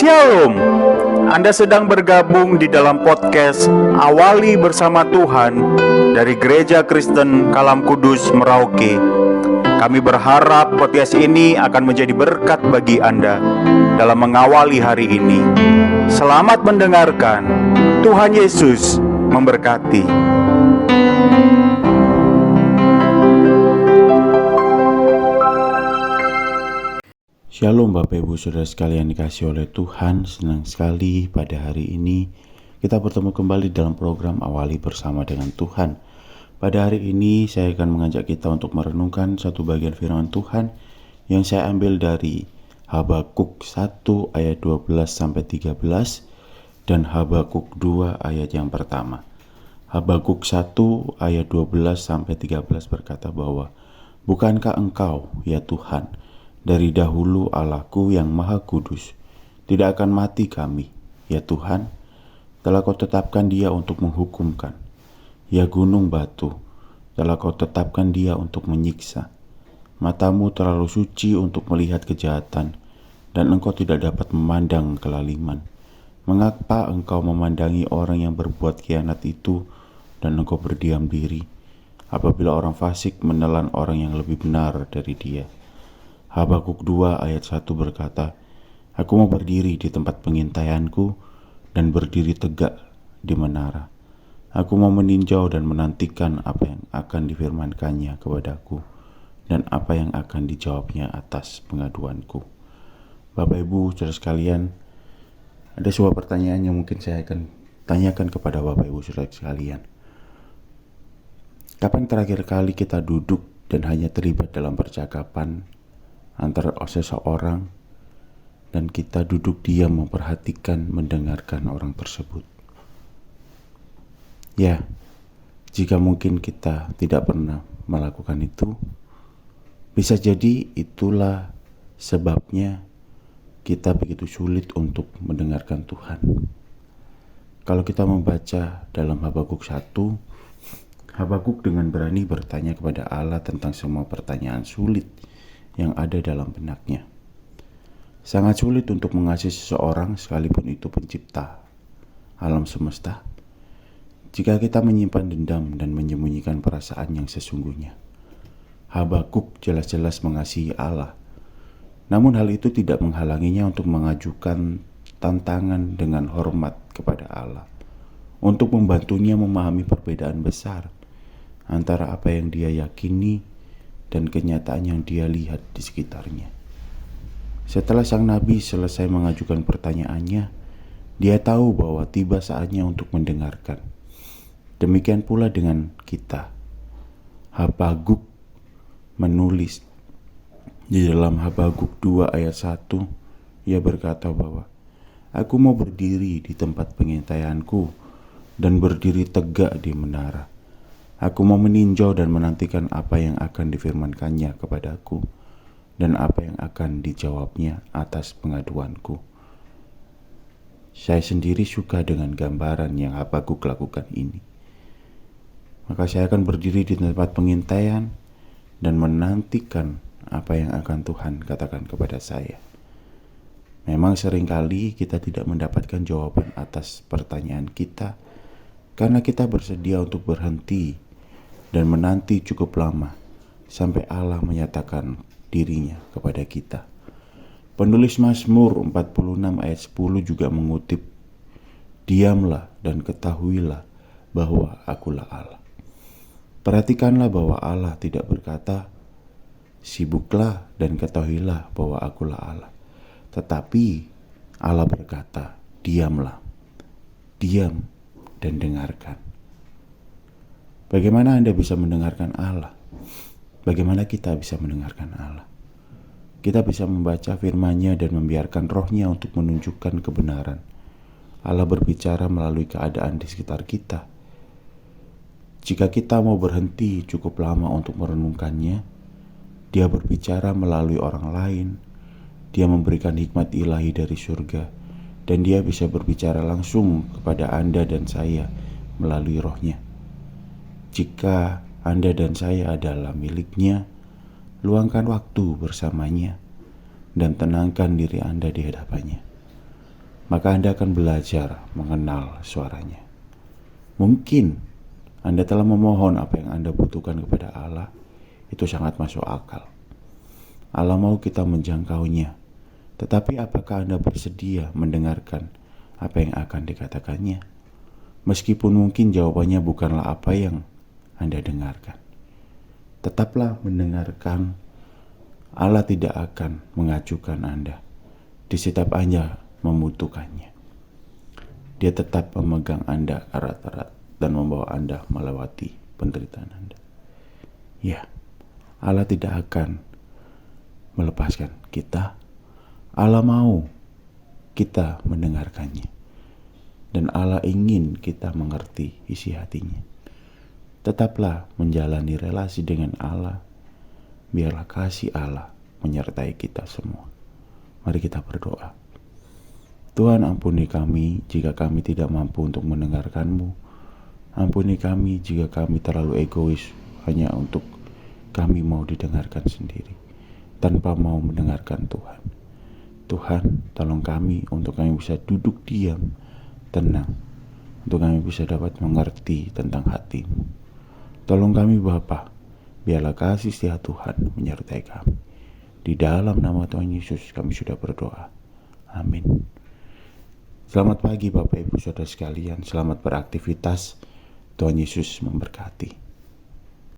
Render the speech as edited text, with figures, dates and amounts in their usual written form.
Shalom. Anda sedang bergabung di dalam podcast Awali Bersama Tuhan dari Gereja Kristen Kalam Kudus Merauke. Kami berharap podcast ini akan menjadi berkat bagi Anda dalam mengawali hari ini. Selamat mendengarkan. Tuhan Yesus memberkati. Shalom Bapak Ibu Saudara sekalian dikasihi oleh Tuhan. Senang sekali pada hari ini kita bertemu kembali dalam program Awali Bersama dengan Tuhan. Pada hari ini saya akan mengajak kita untuk merenungkan satu bagian firman Tuhan yang saya ambil dari Habakuk 1 ayat 12-13 dan Habakuk 2 ayat yang pertama. Habakuk 1 ayat 12-13 berkata bahwa, "Bukankah engkau, ya Tuhan, dari dahulu Allahku yang maha kudus, tidak akan mati kami, ya Tuhan, telah kau tetapkan dia untuk menghukumkan. Ya gunung batu, telah kau tetapkan dia untuk menyiksa. Matamu terlalu suci untuk melihat kejahatan, dan engkau tidak dapat memandang kelaliman. Mengapa engkau memandangi orang yang berbuat khianat itu, dan engkau berdiam diri, apabila orang fasik menelan orang yang lebih benar dari dia?" Habakuk 2 ayat 1 berkata, "Aku mau berdiri di tempat pengintaianku dan berdiri tegak di menara. Aku mau meninjau dan menantikan apa yang akan difirmankannya kepadaku dan apa yang akan dijawabnya atas pengaduanku." Bapak Ibu saudara sekalian, ada sebuah pertanyaan yang mungkin saya akan tanyakan kepada Bapak Ibu saudara sekalian. Kapan terakhir kali kita duduk dan hanya terlibat dalam percakapan antara seseorang dan kita duduk diam memperhatikan, mendengarkan orang tersebut? Ya, jika mungkin kita tidak pernah melakukan itu, bisa jadi itulah sebabnya kita begitu sulit untuk mendengarkan Tuhan. Kalau kita membaca dalam Habakuk 1, Habakuk dengan berani bertanya kepada Allah tentang semua pertanyaan sulit yang ada dalam benaknya. Sangat sulit untuk mengasihi seseorang sekalipun itu pencipta alam semesta, jika kita menyimpan dendam dan menyembunyikan perasaan yang sesungguhnya. Habakuk jelas-jelas mengasihi Allah, namun hal itu tidak menghalanginya untuk mengajukan tantangan dengan hormat kepada Allah untuk membantunya memahami perbedaan besar antara apa yang dia yakini dan kenyataan yang dia lihat di sekitarnya. Setelah sang nabi selesai mengajukan pertanyaannya, dia tahu bahwa tiba saatnya untuk mendengarkan. Demikian pula dengan kita. Habakuk menulis di dalam Habakuk 2 ayat 1, ia berkata bahwa, "Aku mau berdiri di tempat pengintaianku dan berdiri tegak di menara. Aku mau meninjau dan menantikan apa yang akan difirmankannya kepadaku dan apa yang akan dijawabnya atas pengaduanku." Saya sendiri suka dengan gambaran yang Habakuk lakukan ini. Maka saya akan berdiri di tempat pengintaian dan menantikan apa yang akan Tuhan katakan kepada saya. Memang seringkali kita tidak mendapatkan jawaban atas pertanyaan kita karena kita bersedia untuk berhenti dan menanti cukup lama sampai Allah menyatakan dirinya kepada kita. Penulis Mazmur 46 ayat 10 juga mengutip, "Diamlah dan ketahuilah bahwa akulah Allah." Perhatikanlah bahwa Allah tidak berkata, "Sibuklah dan ketahuilah bahwa akulah Allah." Tetapi Allah berkata, "Diamlah, diam dan dengarkan." Bagaimana Anda bisa mendengarkan Allah? Bagaimana kita bisa mendengarkan Allah? Kita bisa membaca firman-Nya dan membiarkan roh-Nya untuk menunjukkan kebenaran. Allah berbicara melalui keadaan di sekitar kita. Jika kita mau berhenti cukup lama untuk merenungkannya, Dia berbicara melalui orang lain. Dia memberikan hikmat ilahi dari surga, dan Dia bisa berbicara langsung kepada Anda dan saya melalui roh-Nya. Jika Anda dan saya adalah milik-Nya, luangkan waktu bersamanya dan tenangkan diri Anda di hadapannya. maka Anda akan belajar mengenal suaranya. Mungkin Anda telah memohon apa yang Anda butuhkan kepada Allah, itu sangat masuk akal. Allah mau kita menjangkaunya, tetapi apakah Anda bersedia mendengarkan apa yang akan dikatakannya? Meskipun mungkin jawabannya bukanlah apa yang Anda dengarkan. Tetaplah mendengarkan. Allah tidak akan mengacuhkan Anda di setiap Anda membutuhkannya. Dia tetap memegang Anda erat-erat dan membawa Anda melewati penderitaan Anda. Ya, Allah tidak akan melepaskan kita. Allah mau kita mendengarkannya. Dan Allah ingin kita mengerti isi hatinya. Tetaplah menjalani relasi dengan Allah. Biarlah kasih Allah menyertai kita semua. Mari kita berdoa. Tuhan, ampuni kami jika kami tidak mampu untuk mendengarkan-Mu. Ampuni kami jika kami terlalu egois hanya untuk kami mau didengarkan sendiri, tanpa mau mendengarkan Tuhan. Tuhan, tolong kami untuk kami bisa duduk diam, tenang, untuk kami bisa dapat mengerti tentang hati-Mu. Tolong kami Bapa, biarlah kasih setia Tuhan menyertai kami. Di dalam nama Tuhan Yesus kami sudah berdoa. Amin. Selamat pagi Bapak Ibu Saudara sekalian, selamat beraktivitas. Tuhan Yesus memberkati.